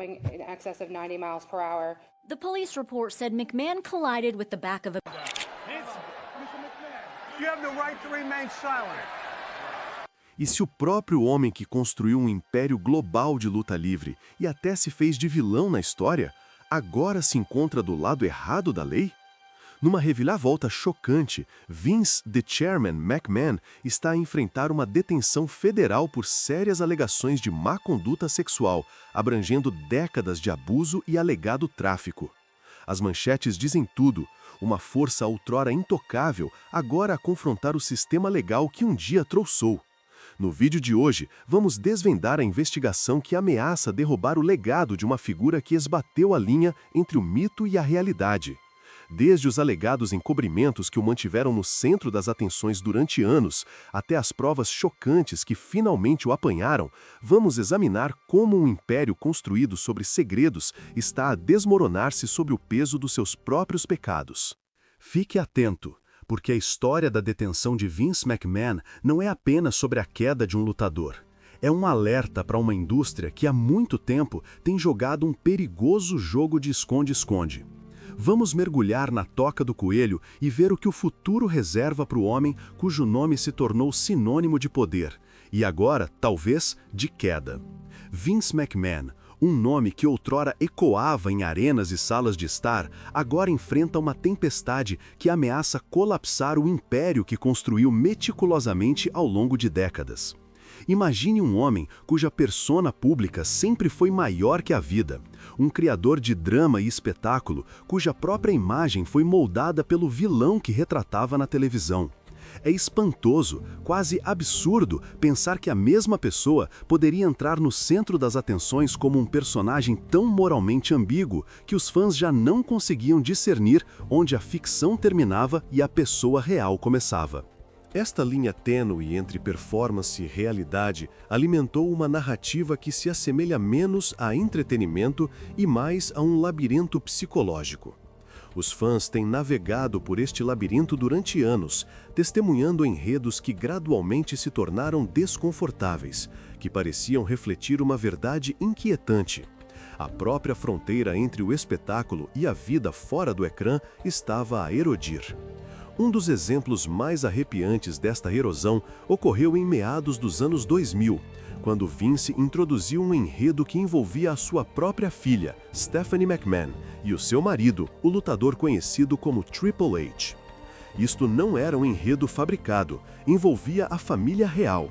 stopping in excess of 90 miles per hour. The police report said McMahon collided with the back of a... You have the right to remain silent. E se o próprio homem que construiu um império global de luta livre e até se fez de vilão na história, agora se encontra do lado errado da lei? Numa reviravolta chocante, Vince "The Chairman" McMahon está a enfrentar uma detenção federal por sérias alegações de má conduta sexual, abrangendo décadas de abuso e alegado tráfico. As manchetes dizem tudo: uma força outrora intocável, agora a confrontar o sistema legal que um dia trouxou. No vídeo de hoje, vamos desvendar a investigação que ameaça derrubar o legado de uma figura que esbateu a linha entre o mito e a realidade. Desde os alegados encobrimentos que o mantiveram no centro das atenções durante anos, até as provas chocantes que finalmente o apanharam, vamos examinar como um império construído sobre segredos está a desmoronar-se sob o peso dos seus próprios pecados. Fique atento, porque a história da detenção de Vince McMahon não é apenas sobre a queda de um lutador. É um alerta para uma indústria que há muito tempo tem jogado um perigoso jogo de esconde-esconde. Vamos mergulhar na toca do coelho e ver o que o futuro reserva para o homem cujo nome se tornou sinônimo de poder, e agora, talvez, de queda. Vince McMahon, um nome que outrora ecoava em arenas e salas de estar, agora enfrenta uma tempestade que ameaça colapsar o império que construiu meticulosamente ao longo de décadas. Imagine um homem cuja persona pública sempre foi maior que a vida, um criador de drama e espetáculo cuja própria imagem foi moldada pelo vilão que retratava na televisão. É espantoso, quase absurdo, pensar que a mesma pessoa poderia entrar no centro das atenções como um personagem tão moralmente ambíguo que os fãs já não conseguiam discernir onde a ficção terminava e a pessoa real começava. Esta linha tênue entre performance e realidade alimentou uma narrativa que se assemelha menos a entretenimento e mais a um labirinto psicológico. Os fãs têm navegado por este labirinto durante anos, testemunhando enredos que gradualmente se tornaram desconfortáveis, que pareciam refletir uma verdade inquietante. A própria fronteira entre o espetáculo e a vida fora do ecrã estava a erodir. Um dos exemplos mais arrepiantes desta erosão ocorreu em meados dos anos 2000, quando Vince introduziu um enredo que envolvia a sua própria filha, Stephanie McMahon, e o seu marido, o lutador conhecido como Triple H. Isto não era um enredo fabricado, envolvia a família real.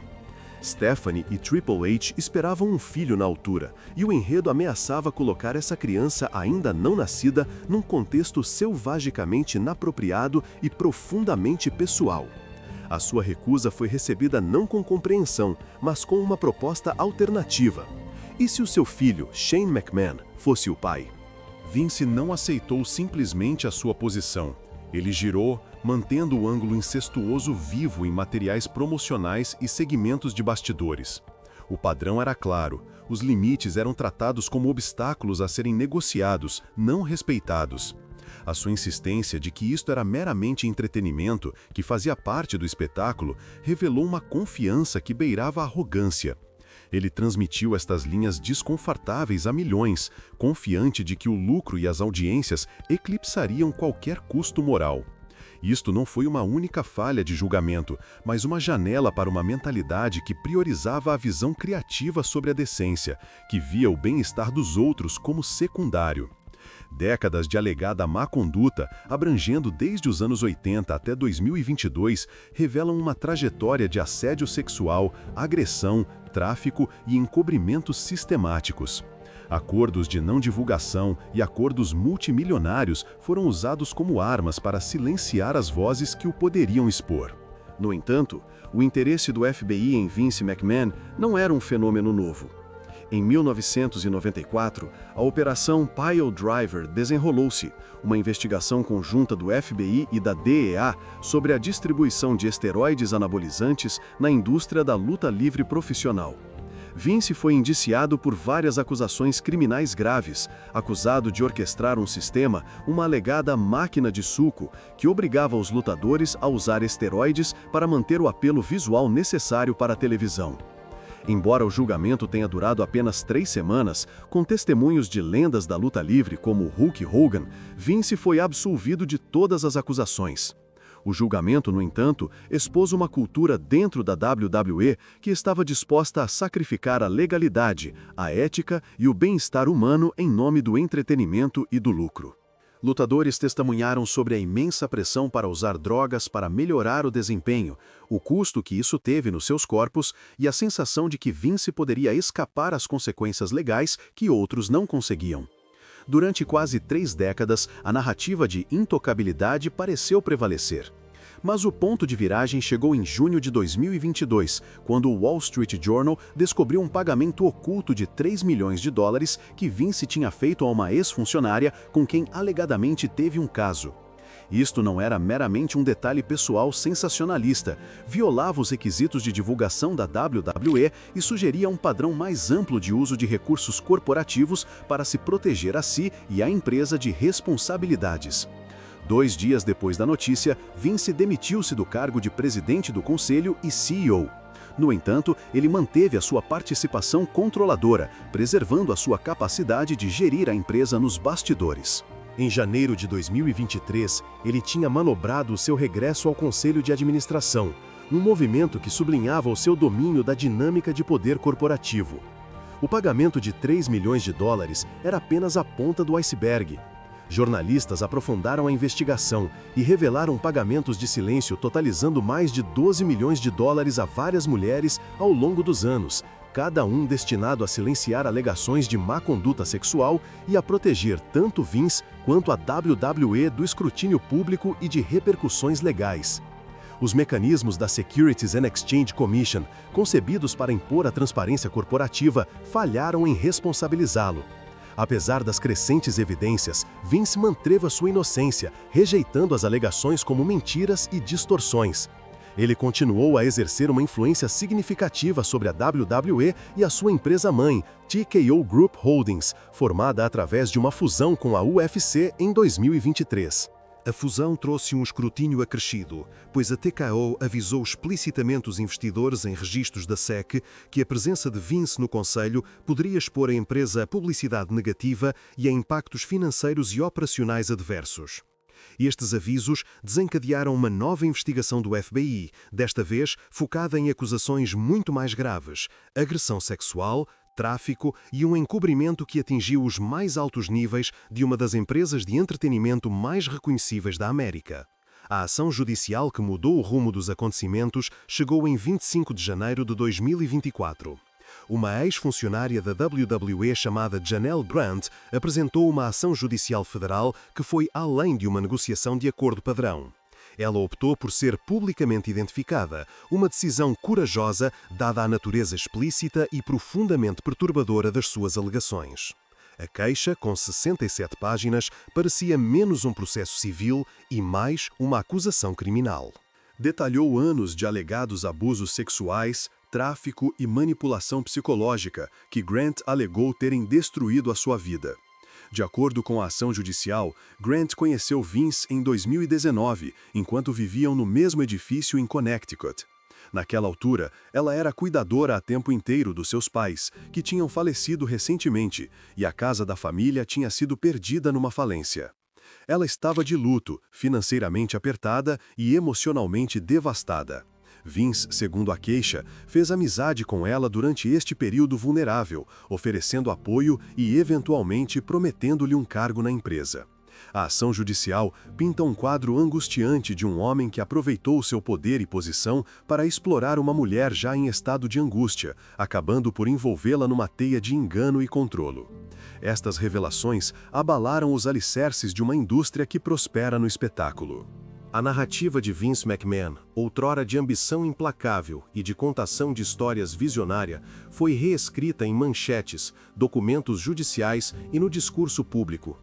Stephanie e Triple H esperavam um filho na altura, e o enredo ameaçava colocar essa criança ainda não nascida num contexto selvagicamente inapropriado e profundamente pessoal. A sua recusa foi recebida não com compreensão, mas com uma proposta alternativa. E se o seu filho, Shane McMahon, fosse o pai? Vince não aceitou simplesmente a sua posição. Ele girou, mantendo o ângulo incestuoso vivo em materiais promocionais e segmentos de bastidores. O padrão era claro, os limites eram tratados como obstáculos a serem negociados, não respeitados. A sua insistência de que isto era meramente entretenimento, que fazia parte do espetáculo, revelou uma confiança que beirava a arrogância. Ele transmitiu estas linhas desconfortáveis a milhões, confiante de que o lucro e as audiências eclipsariam qualquer custo moral. Isto não foi uma única falha de julgamento, mas uma janela para uma mentalidade que priorizava a visão criativa sobre a decência, que via o bem-estar dos outros como secundário. Décadas de alegada má conduta, abrangendo desde os anos 80 até 2022, revelam uma trajetória de assédio sexual, agressão, tráfico e encobrimentos sistemáticos. Acordos de não divulgação e acordos multimilionários foram usados como armas para silenciar as vozes que o poderiam expor. No entanto, o interesse do FBI em Vince McMahon não era um fenômeno novo. Em 1994, a Operação Pile Driver desenrolou-se, uma investigação conjunta do FBI e da DEA sobre a distribuição de esteroides anabolizantes na indústria da luta livre profissional. Vince foi indiciado por várias acusações criminais graves, acusado de orquestrar um sistema, uma alegada máquina de suco, que obrigava os lutadores a usar esteroides para manter o apelo visual necessário para a televisão. Embora o julgamento tenha durado apenas 3 semanas, com testemunhos de lendas da luta livre como Hulk Hogan, Vince foi absolvido de todas as acusações. O julgamento, no entanto, expôs uma cultura dentro da WWE que estava disposta a sacrificar a legalidade, a ética e o bem-estar humano em nome do entretenimento e do lucro. Lutadores testemunharam sobre a imensa pressão para usar drogas para melhorar o desempenho, o custo que isso teve nos seus corpos e a sensação de que Vince poderia escapar às consequências legais que outros não conseguiam. Durante quase 3 décadas, a narrativa de intocabilidade pareceu prevalecer. Mas o ponto de viragem chegou em junho de 2022, quando o Wall Street Journal descobriu um pagamento oculto de 3 milhões de dólares que Vince tinha feito a uma ex-funcionária com quem alegadamente teve um caso. Isto não era meramente um detalhe pessoal sensacionalista, violava os requisitos de divulgação da WWE e sugeria um padrão mais amplo de uso de recursos corporativos para se proteger a si e à empresa de responsabilidades. 2 dias depois da notícia, Vince demitiu-se do cargo de presidente do conselho e CEO. No entanto, ele manteve a sua participação controladora, preservando a sua capacidade de gerir a empresa nos bastidores. Em janeiro de 2023, ele tinha manobrado o seu regresso ao conselho de administração, um movimento que sublinhava o seu domínio da dinâmica de poder corporativo. O pagamento de 3 milhões de dólares era apenas a ponta do iceberg. Jornalistas aprofundaram a investigação e revelaram pagamentos de silêncio totalizando mais de 12 milhões de dólares a várias mulheres ao longo dos anos, cada um destinado a silenciar alegações de má conduta sexual e a proteger tanto Vince quanto a WWE do escrutínio público e de repercussões legais. Os mecanismos da Securities and Exchange Commission, concebidos para impor a transparência corporativa, falharam em responsabilizá-lo. Apesar das crescentes evidências, Vince manteve a sua inocência, rejeitando as alegações como mentiras e distorções. Ele continuou a exercer uma influência significativa sobre a WWE e a sua empresa-mãe, TKO Group Holdings, formada através de uma fusão com a UFC em 2023. A fusão trouxe um escrutínio acrescido, pois a TKO avisou explicitamente os investidores em registros da SEC que a presença de Vince no conselho poderia expor a empresa a publicidade negativa e a impactos financeiros e operacionais adversos. Estes avisos desencadearam uma nova investigação do FBI, desta vez focada em acusações muito mais graves: agressão sexual, tráfico e um encobrimento que atingiu os mais altos níveis de uma das empresas de entretenimento mais reconhecíveis da América. A ação judicial que mudou o rumo dos acontecimentos chegou em 25 de janeiro de 2024. Uma ex-funcionária da WWE chamada Janelle Grant apresentou uma ação judicial federal que foi além de uma negociação de acordo padrão. Ela optou por ser publicamente identificada, uma decisão corajosa dada a natureza explícita e profundamente perturbadora das suas alegações. A queixa, com 67 páginas, parecia menos um processo civil e mais uma acusação criminal. Detalhou anos de alegados abusos sexuais, tráfico e manipulação psicológica que Grant alegou terem destruído a sua vida. De acordo com a ação judicial, Grant conheceu Vince em 2019, enquanto viviam no mesmo edifício em Connecticut. Naquela altura, ela era cuidadora a tempo inteiro dos seus pais, que tinham falecido recentemente, e a casa da família tinha sido perdida numa falência. Ela estava de luto, financeiramente apertada e emocionalmente devastada. Vince, segundo a queixa, fez amizade com ela durante este período vulnerável, oferecendo apoio e, eventualmente, prometendo-lhe um cargo na empresa. A ação judicial pinta um quadro angustiante de um homem que aproveitou seu poder e posição para explorar uma mulher já em estado de angústia, acabando por envolvê-la numa teia de engano e controlo. Estas revelações abalaram os alicerces de uma indústria que prospera no espetáculo. A narrativa de Vince McMahon, outrora de ambição implacável e de contação de histórias visionária, foi reescrita em manchetes, documentos judiciais e no discurso público.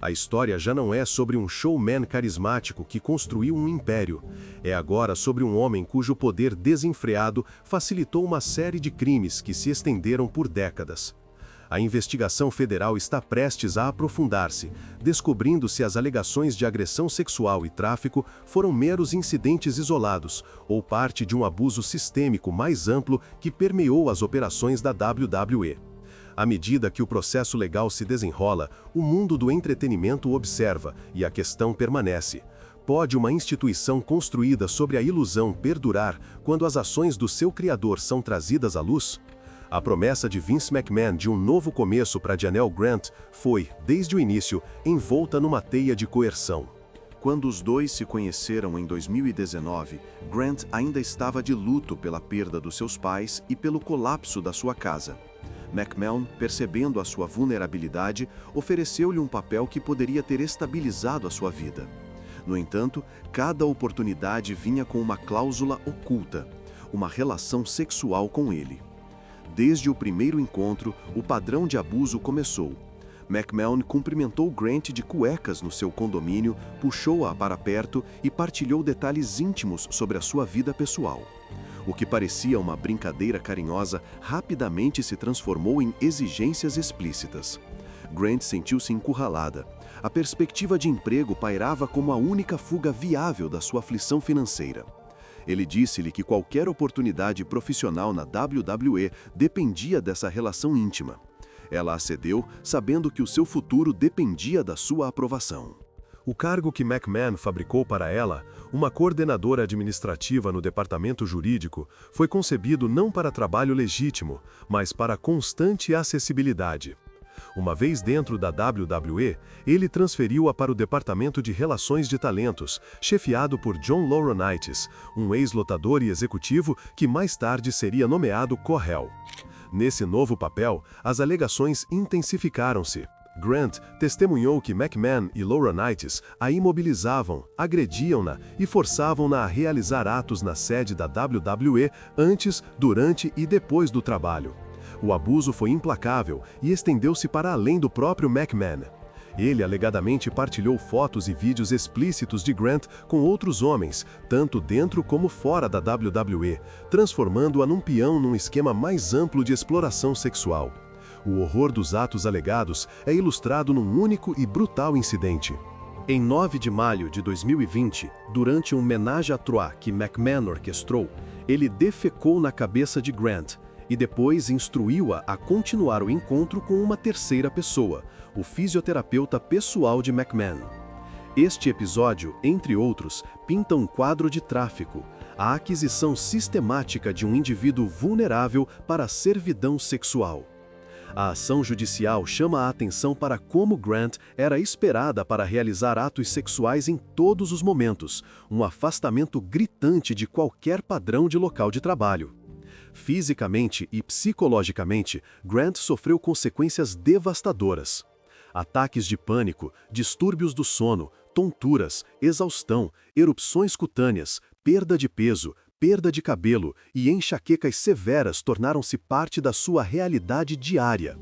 A história já não é sobre um showman carismático que construiu um império. É agora sobre um homem cujo poder desenfreado facilitou uma série de crimes que se estenderam por décadas. A investigação federal está prestes a aprofundar-se, descobrindo se as alegações de agressão sexual e tráfico foram meros incidentes isolados ou parte de um abuso sistêmico mais amplo que permeou as operações da WWE. À medida que o processo legal se desenrola, o mundo do entretenimento observa e a questão permanece. Pode uma instituição construída sobre a ilusão perdurar quando as ações do seu criador são trazidas à luz? A promessa de Vince McMahon de um novo começo para Janelle Grant foi, desde o início, envolta numa teia de coerção. Quando os dois se conheceram em 2019, Grant ainda estava de luto pela perda dos seus pais e pelo colapso da sua casa. McMahon, percebendo a sua vulnerabilidade, ofereceu-lhe um papel que poderia ter estabilizado a sua vida. No entanto, cada oportunidade vinha com uma cláusula oculta, uma relação sexual com ele. Desde o primeiro encontro, o padrão de abuso começou. McMahon cumprimentou Grant de cuecas no seu condomínio, puxou-a para perto e partilhou detalhes íntimos sobre a sua vida pessoal. O que parecia uma brincadeira carinhosa rapidamente se transformou em exigências explícitas. Grant sentiu-se encurralada. A perspectiva de emprego pairava como a única fuga viável da sua aflição financeira. Ele disse-lhe que qualquer oportunidade profissional na WWE dependia dessa relação íntima. Ela acedeu, sabendo que o seu futuro dependia da sua aprovação. O cargo que McMahon fabricou para ela, uma coordenadora administrativa no departamento jurídico, foi concebido não para trabalho legítimo, mas para constante acessibilidade. Uma vez dentro da WWE, ele transferiu-a para o Departamento de Relações de Talentos, chefiado por John Laurinaitis, um ex-lutador e executivo que mais tarde seria nomeado co-réu. Nesse novo papel, as alegações intensificaram-se. Grant testemunhou que McMahon e Laurinaitis a imobilizavam, agrediam-na e forçavam-na a realizar atos na sede da WWE antes, durante e depois do trabalho. O abuso foi implacável e estendeu-se para além do próprio McMahon. Ele alegadamente partilhou fotos e vídeos explícitos de Grant com outros homens, tanto dentro como fora da WWE, transformando-a num peão num esquema mais amplo de exploração sexual. O horror dos atos alegados é ilustrado num único e brutal incidente. Em 9 de maio de 2020, durante um ménage à trois que McMahon orquestrou, ele defecou na cabeça de Grant, e depois instruiu-a a continuar o encontro com uma terceira pessoa, o fisioterapeuta pessoal de McMahon. Este episódio, entre outros, pinta um quadro de tráfico, a aquisição sistemática de um indivíduo vulnerável para a servidão sexual. A ação judicial chama a atenção para como Grant era esperada para realizar atos sexuais em todos os momentos, um afastamento gritante de qualquer padrão de local de trabalho. Fisicamente e psicologicamente, Grant sofreu consequências devastadoras. Ataques de pânico, distúrbios do sono, tonturas, exaustão, erupções cutâneas, perda de peso, perda de cabelo e enxaquecas severas tornaram-se parte da sua realidade diária.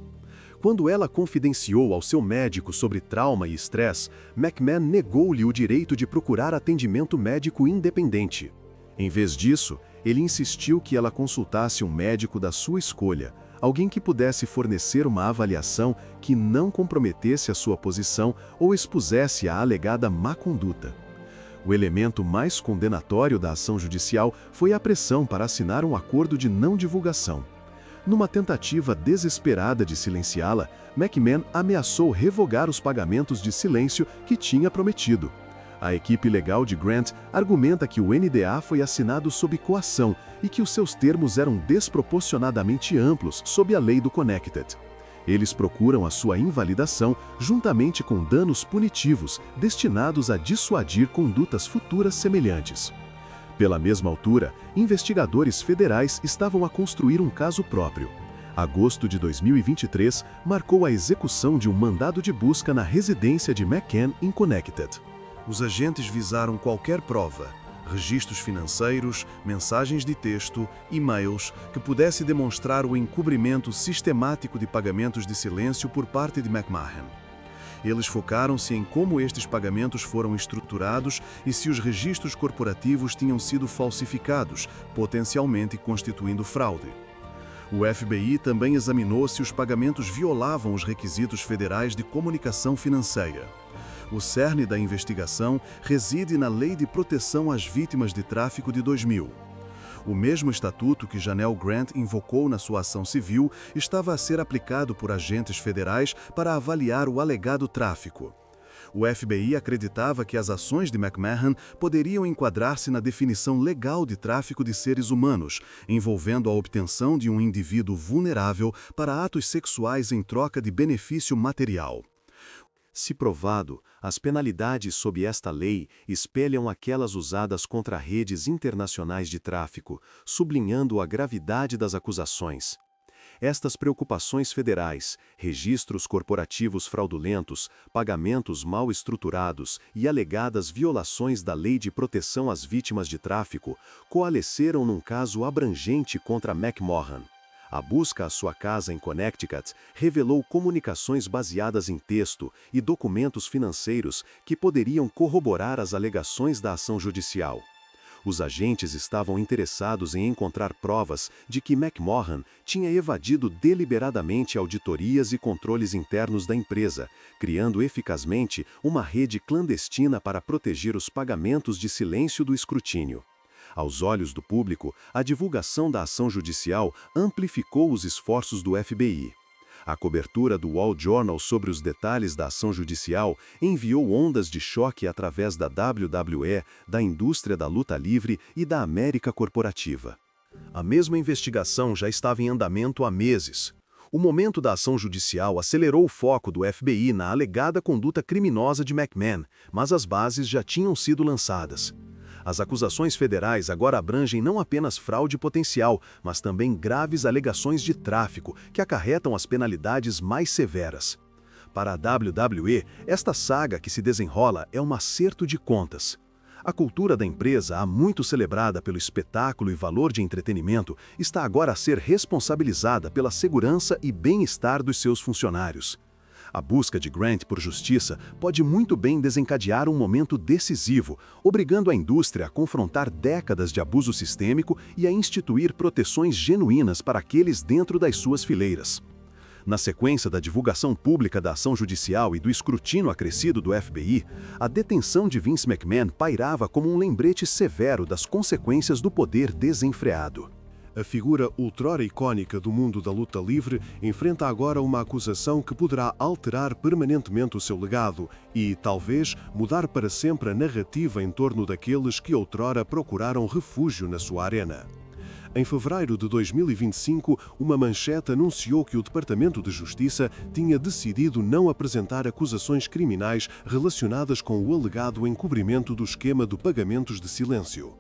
Quando ela confidenciou ao seu médico sobre trauma e estresse, McMahon negou-lhe o direito de procurar atendimento médico independente. Em vez disso, ele insistiu que ela consultasse um médico da sua escolha, alguém que pudesse fornecer uma avaliação que não comprometesse a sua posição ou expusesse a alegada má conduta. O elemento mais condenatório da ação judicial foi a pressão para assinar um acordo de não divulgação. Numa tentativa desesperada de silenciá-la, McMahon ameaçou revogar os pagamentos de silêncio que tinha prometido. A equipe legal de Grant argumenta que o NDA foi assinado sob coação e que os seus termos eram desproporcionadamente amplos sob a lei do Connecticut. Eles procuram a sua invalidação juntamente com danos punitivos destinados a dissuadir condutas futuras semelhantes. Pela mesma altura, investigadores federais estavam a construir um caso próprio. Agosto de 2023 marcou a execução de um mandado de busca na residência de McCann, em Connecticut. Os agentes visaram qualquer prova, registros financeiros, mensagens de texto, e-mails, que pudesse demonstrar o encobrimento sistemático de pagamentos de silêncio por parte de McMahon. Eles focaram-se em como estes pagamentos foram estruturados e se os registros corporativos tinham sido falsificados, potencialmente constituindo fraude. O FBI também examinou se os pagamentos violavam os requisitos federais de comunicação financeira. O cerne da investigação reside na Lei de Proteção às Vítimas de Tráfico de 2000. O mesmo estatuto que Janelle Grant invocou na sua ação civil estava a ser aplicado por agentes federais para avaliar o alegado tráfico. O FBI acreditava que as ações de McMahon poderiam enquadrar-se na definição legal de tráfico de seres humanos, envolvendo a obtenção de um indivíduo vulnerável para atos sexuais em troca de benefício material. Se provado, as penalidades sob esta lei espelham aquelas usadas contra redes internacionais de tráfico, sublinhando a gravidade das acusações. Estas preocupações federais, registros corporativos fraudulentos, pagamentos mal estruturados e alegadas violações da Lei de Proteção às Vítimas de Tráfico coalesceram num caso abrangente contra McMahon. A busca à sua casa em Connecticut revelou comunicações baseadas em texto e documentos financeiros que poderiam corroborar as alegações da ação judicial. Os agentes estavam interessados em encontrar provas de que McMahon tinha evadido deliberadamente auditorias e controles internos da empresa, criando eficazmente uma rede clandestina para proteger os pagamentos de silêncio do escrutínio. Aos olhos do público, a divulgação da ação judicial amplificou os esforços do FBI. A cobertura do Wall Journal sobre os detalhes da ação judicial enviou ondas de choque através da WWE, da indústria da luta livre e da América corporativa. A mesma investigação já estava em andamento há meses. O momento da ação judicial acelerou o foco do FBI na alegada conduta criminosa de McMahon, mas as bases já tinham sido lançadas. As acusações federais agora abrangem não apenas fraude potencial, mas também graves alegações de tráfico, que acarretam as penalidades mais severas. Para a WWE, esta saga que se desenrola é um acerto de contas. A cultura da empresa, há muito celebrada pelo espetáculo e valor de entretenimento, está agora a ser responsabilizada pela segurança e bem-estar dos seus funcionários. A busca de Grant por justiça pode muito bem desencadear um momento decisivo, obrigando a indústria a confrontar décadas de abuso sistêmico e a instituir proteções genuínas para aqueles dentro das suas fileiras. Na sequência da divulgação pública da ação judicial e do escrutínio acrescido do FBI, a detenção de Vince McMahon pairava como um lembrete severo das consequências do poder desenfreado. A figura outrora icônica do mundo da luta livre enfrenta agora uma acusação que poderá alterar permanentemente o seu legado e, talvez, mudar para sempre a narrativa em torno daqueles que outrora procuraram refúgio na sua arena. Em fevereiro de 2025, uma manchete anunciou que o Departamento de Justiça tinha decidido não apresentar acusações criminais relacionadas com o alegado encobrimento do esquema de pagamentos de silêncio.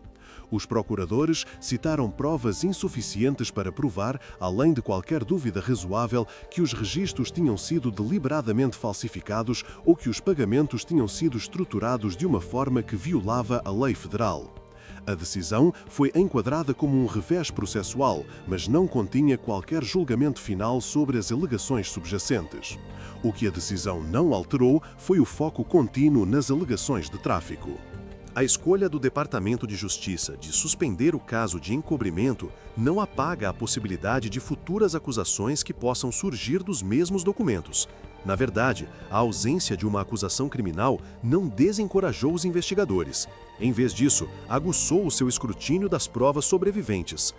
Os procuradores citaram provas insuficientes para provar, além de qualquer dúvida razoável, que os registros tinham sido deliberadamente falsificados ou que os pagamentos tinham sido estruturados de uma forma que violava a lei federal. A decisão foi enquadrada como um revés processual, mas não continha qualquer julgamento final sobre as alegações subjacentes. O que a decisão não alterou foi o foco contínuo nas alegações de tráfico. A escolha do Departamento de Justiça de suspender o caso de encobrimento não apaga a possibilidade de futuras acusações que possam surgir dos mesmos documentos. Na verdade, a ausência de uma acusação criminal não desencorajou os investigadores. Em vez disso, aguçou o seu escrutínio das provas sobreviventes.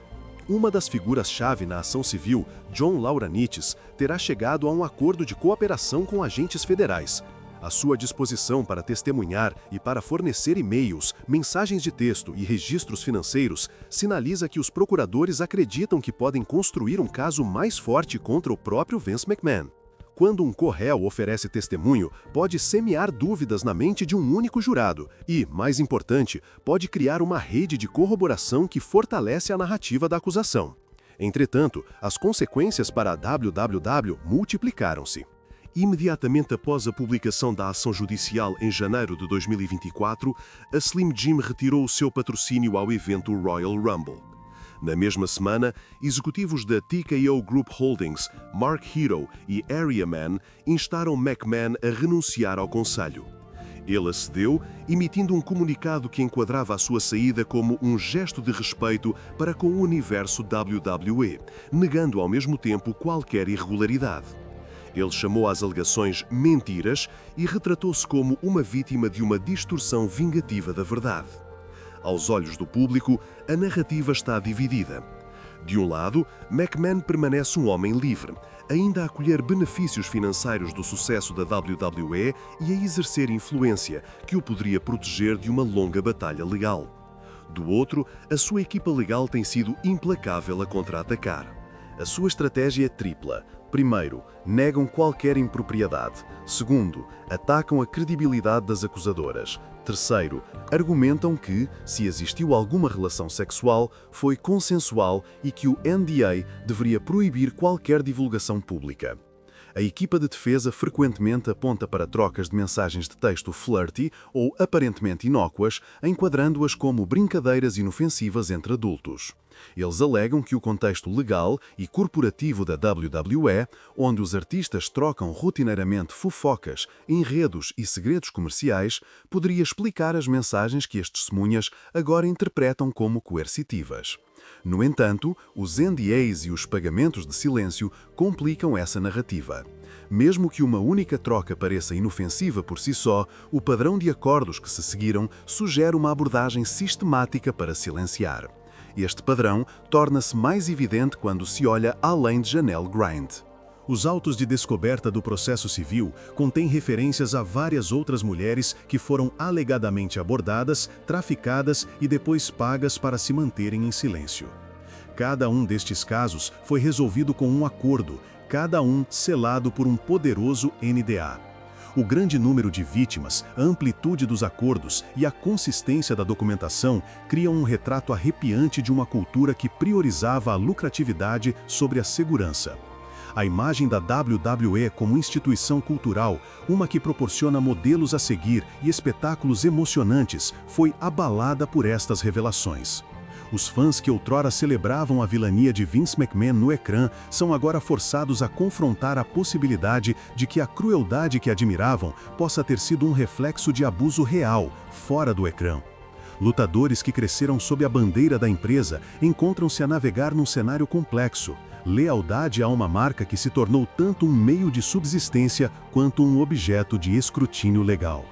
Uma das figuras-chave na ação civil, John Lauranitis, terá chegado a um acordo de cooperação com agentes federais. A sua disposição para testemunhar e para fornecer e-mails, mensagens de texto e registros financeiros sinaliza que os procuradores acreditam que podem construir um caso mais forte contra o próprio Vince McMahon. Quando um corréu oferece testemunho, pode semear dúvidas na mente de um único jurado e, mais importante, pode criar uma rede de corroboração que fortalece a narrativa da acusação. Entretanto, as consequências para a WWW multiplicaram-se. Imediatamente após a publicação da ação judicial em janeiro de 2024, a Slim Jim retirou o seu patrocínio ao evento Royal Rumble. Na mesma semana, executivos da TKO Group Holdings, Mark Hero e Area Man instaram McMahon a renunciar ao conselho. Ele acedeu, emitindo um comunicado que enquadrava a sua saída como um gesto de respeito para com o universo WWE, negando ao mesmo tempo qualquer irregularidade. Ele chamou às alegações mentiras e retratou-se como uma vítima de uma distorção vingativa da verdade. Aos olhos do público, a narrativa está dividida. De um lado, McMahon permanece um homem livre, ainda a colher benefícios financeiros do sucesso da WWE e a exercer influência, que o poderia proteger de uma longa batalha legal. Do outro, a sua equipa legal tem sido implacável a contra-atacar. A sua estratégia é tripla. Primeiro, negam qualquer impropriedade. Segundo, atacam a credibilidade das acusadoras. Terceiro, argumentam que, se existiu alguma relação sexual, foi consensual e que o NDA deveria proibir qualquer divulgação pública. A equipa de defesa frequentemente aponta para trocas de mensagens de texto flirty ou aparentemente inócuas, enquadrando-as como brincadeiras inofensivas entre adultos. Eles alegam que o contexto legal e corporativo da WWE, onde os artistas trocam rotineiramente fofocas, enredos e segredos comerciais, poderia explicar as mensagens que as testemunhas agora interpretam como coercitivas. No entanto, os NDAs e os pagamentos de silêncio complicam essa narrativa. Mesmo que uma única troca pareça inofensiva por si só, o padrão de acordos que se seguiram sugere uma abordagem sistemática para silenciar. Este padrão torna-se mais evidente quando se olha além de Janelle Grind. Os autos de descoberta do processo civil contêm referências a várias outras mulheres que foram alegadamente abordadas, traficadas e depois pagas para se manterem em silêncio. Cada um destes casos foi resolvido com um acordo, cada um selado por um poderoso NDA. O grande número de vítimas, a amplitude dos acordos e a consistência da documentação criam um retrato arrepiante de uma cultura que priorizava a lucratividade sobre a segurança. A imagem da WWE como instituição cultural, uma que proporciona modelos a seguir e espetáculos emocionantes, foi abalada por estas revelações. Os fãs que outrora celebravam a vilania de Vince McMahon no ecrã são agora forçados a confrontar a possibilidade de que a crueldade que admiravam possa ter sido um reflexo de abuso real, fora do ecrã. Lutadores que cresceram sob a bandeira da empresa encontram-se a navegar num cenário complexo. Lealdade a uma marca que se tornou tanto um meio de subsistência quanto um objeto de escrutínio legal.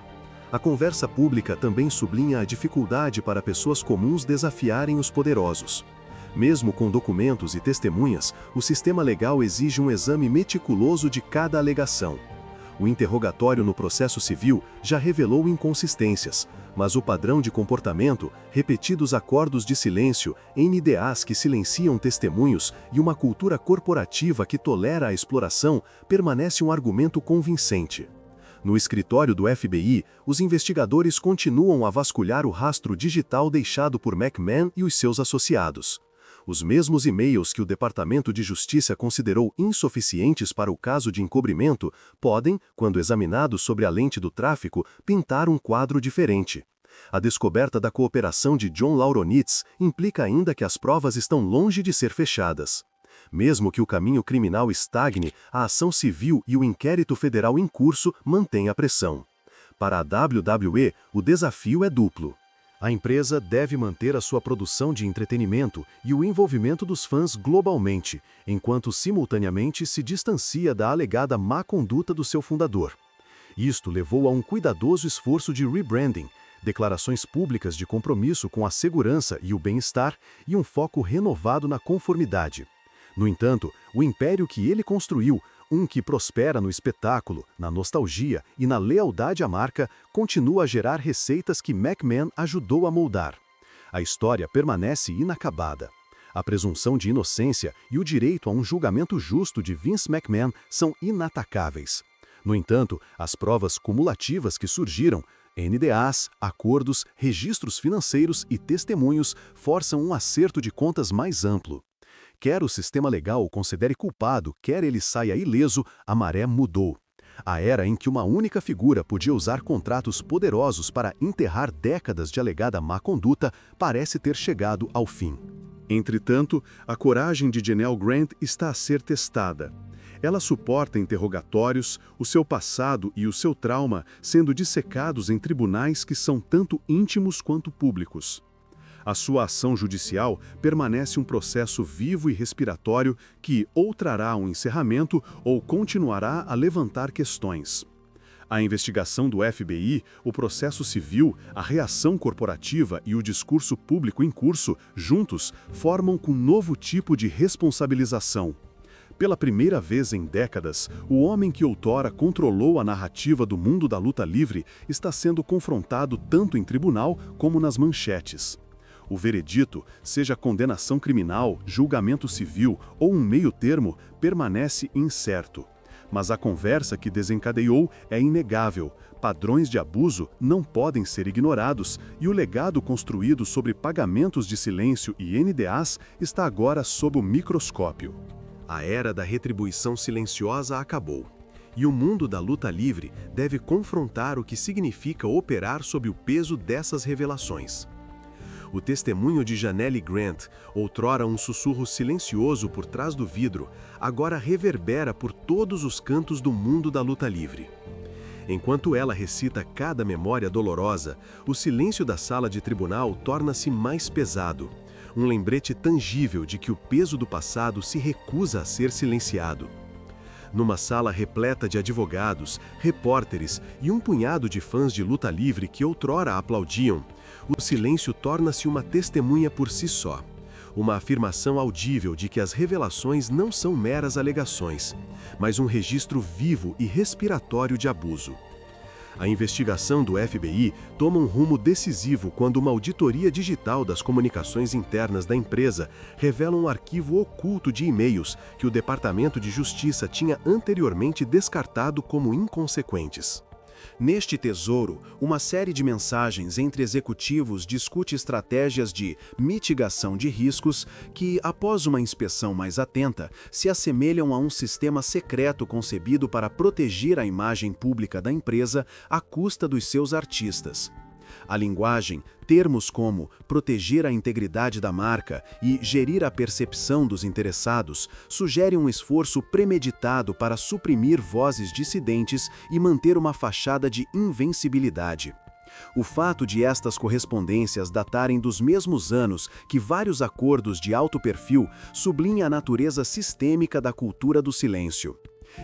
A conversa pública também sublinha a dificuldade para pessoas comuns desafiarem os poderosos. Mesmo com documentos e testemunhas, o sistema legal exige um exame meticuloso de cada alegação. O interrogatório no processo civil já revelou inconsistências, mas o padrão de comportamento, repetidos acordos de silêncio, NDAs que silenciam testemunhos e uma cultura corporativa que tolera a exploração permanece um argumento convincente. No escritório do FBI, os investigadores continuam a vasculhar o rastro digital deixado por McMahon e os seus associados. Os mesmos e-mails que o Departamento de Justiça considerou insuficientes para o caso de encobrimento podem, quando examinados sob a lente do tráfico, pintar um quadro diferente. A descoberta da cooperação de John Lauronitz implica ainda que as provas estão longe de ser fechadas. Mesmo que o caminho criminal estagne, a ação civil e o inquérito federal em curso mantêm a pressão. Para a WWE, o desafio é duplo. A empresa deve manter a sua produção de entretenimento e o envolvimento dos fãs globalmente, enquanto simultaneamente se distancia da alegada má conduta do seu fundador. Isto levou a um cuidadoso esforço de rebranding, declarações públicas de compromisso com a segurança e o bem-estar e um foco renovado na conformidade. No entanto, o império que ele construiu, um que prospera no espetáculo, na nostalgia e na lealdade à marca, continua a gerar receitas que McMahon ajudou a moldar. A história permanece inacabada. A presunção de inocência e o direito a um julgamento justo de Vince McMahon são inatacáveis. No entanto, as provas cumulativas que surgiram, NDAs, acordos, registros financeiros e testemunhos forçam um acerto de contas mais amplo. Quer o sistema legal o considere culpado, quer ele saia ileso, a maré mudou. A era em que uma única figura podia usar contratos poderosos para enterrar décadas de alegada má conduta parece ter chegado ao fim. Entretanto, a coragem de Janelle Grant está a ser testada. Ela suporta interrogatórios, o seu passado e o seu trauma sendo dissecados em tribunais que são tanto íntimos quanto públicos. A sua ação judicial permanece um processo vivo e respiratório que ou trará um encerramento ou continuará a levantar questões. A investigação do FBI, o processo civil, a reação corporativa e o discurso público em curso, juntos, formam um novo tipo de responsabilização. Pela primeira vez em décadas, o homem que outrora controlou a narrativa do mundo da luta livre está sendo confrontado tanto em tribunal como nas manchetes. O veredito, seja condenação criminal, julgamento civil ou um meio-termo, permanece incerto. Mas a conversa que desencadeou é inegável. Padrões de abuso não podem ser ignorados e o legado construído sobre pagamentos de silêncio e NDAs está agora sob o microscópio. A era da retribuição silenciosa acabou. E o mundo da luta livre deve confrontar o que significa operar sob o peso dessas revelações. O testemunho de Janelle Grant, outrora um sussurro silencioso por trás do vidro, agora reverbera por todos os cantos do mundo da luta livre. Enquanto ela recita cada memória dolorosa, o silêncio da sala de tribunal torna-se mais pesado. Um lembrete tangível de que o peso do passado se recusa a ser silenciado. Numa sala repleta de advogados, repórteres e um punhado de fãs de luta livre que outrora aplaudiam, o silêncio torna-se uma testemunha por si só. Uma afirmação audível de que as revelações não são meras alegações, mas um registro vivo e respiratório de abuso. A investigação do FBI toma um rumo decisivo quando uma auditoria digital das comunicações internas da empresa revela um arquivo oculto de e-mails que o Departamento de Justiça tinha anteriormente descartado como inconsequentes. Neste tesouro, uma série de mensagens entre executivos discute estratégias de mitigação de riscos que, após uma inspeção mais atenta, se assemelham a um sistema secreto concebido para proteger a imagem pública da empresa à custa dos seus artistas. A linguagem, termos como proteger a integridade da marca e gerir a percepção dos interessados, sugerem um esforço premeditado para suprimir vozes dissidentes e manter uma fachada de invencibilidade. O fato de estas correspondências datarem dos mesmos anos que vários acordos de alto perfil sublinha a natureza sistêmica da cultura do silêncio.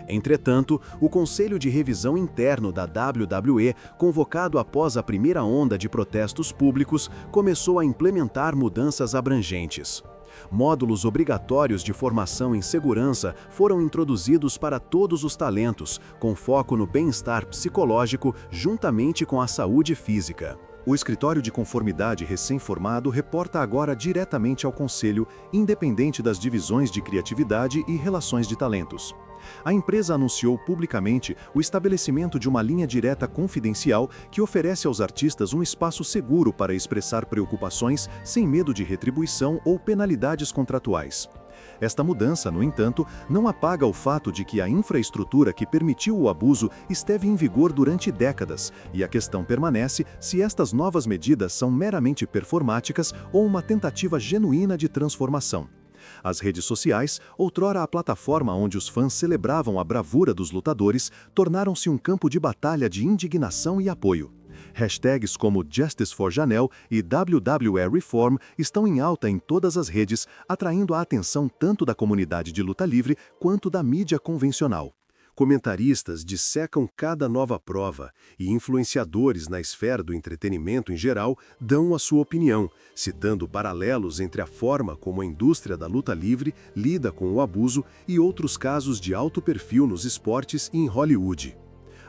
Entretanto, o Conselho de Revisão Interno da WWE, convocado após a primeira onda de protestos públicos, começou a implementar mudanças abrangentes. Módulos obrigatórios de formação em segurança foram introduzidos para todos os talentos, com foco no bem-estar psicológico juntamente com a saúde física. O escritório de conformidade recém-formado reporta agora diretamente ao Conselho, independente das divisões de criatividade e relações de talentos. A empresa anunciou publicamente o estabelecimento de uma linha direta confidencial que oferece aos artistas um espaço seguro para expressar preocupações sem medo de retribuição ou penalidades contratuais. Esta mudança, no entanto, não apaga o fato de que a infraestrutura que permitiu o abuso esteve em vigor durante décadas, e a questão permanece se estas novas medidas são meramente performáticas ou uma tentativa genuína de transformação. As redes sociais, outrora a plataforma onde os fãs celebravam a bravura dos lutadores, tornaram-se um campo de batalha de indignação e apoio. Hashtags como Justice for Janelle e WWE Reform estão em alta em todas as redes, atraindo a atenção tanto da comunidade de luta livre quanto da mídia convencional. Comentaristas dissecam cada nova prova e influenciadores na esfera do entretenimento em geral dão a sua opinião, citando paralelos entre a forma como a indústria da luta livre lida com o abuso e outros casos de alto perfil nos esportes e em Hollywood.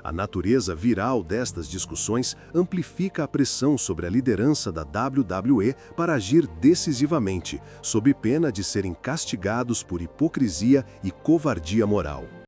A natureza viral destas discussões amplifica a pressão sobre a liderança da WWE para agir decisivamente, sob pena de serem castigados por hipocrisia e covardia moral.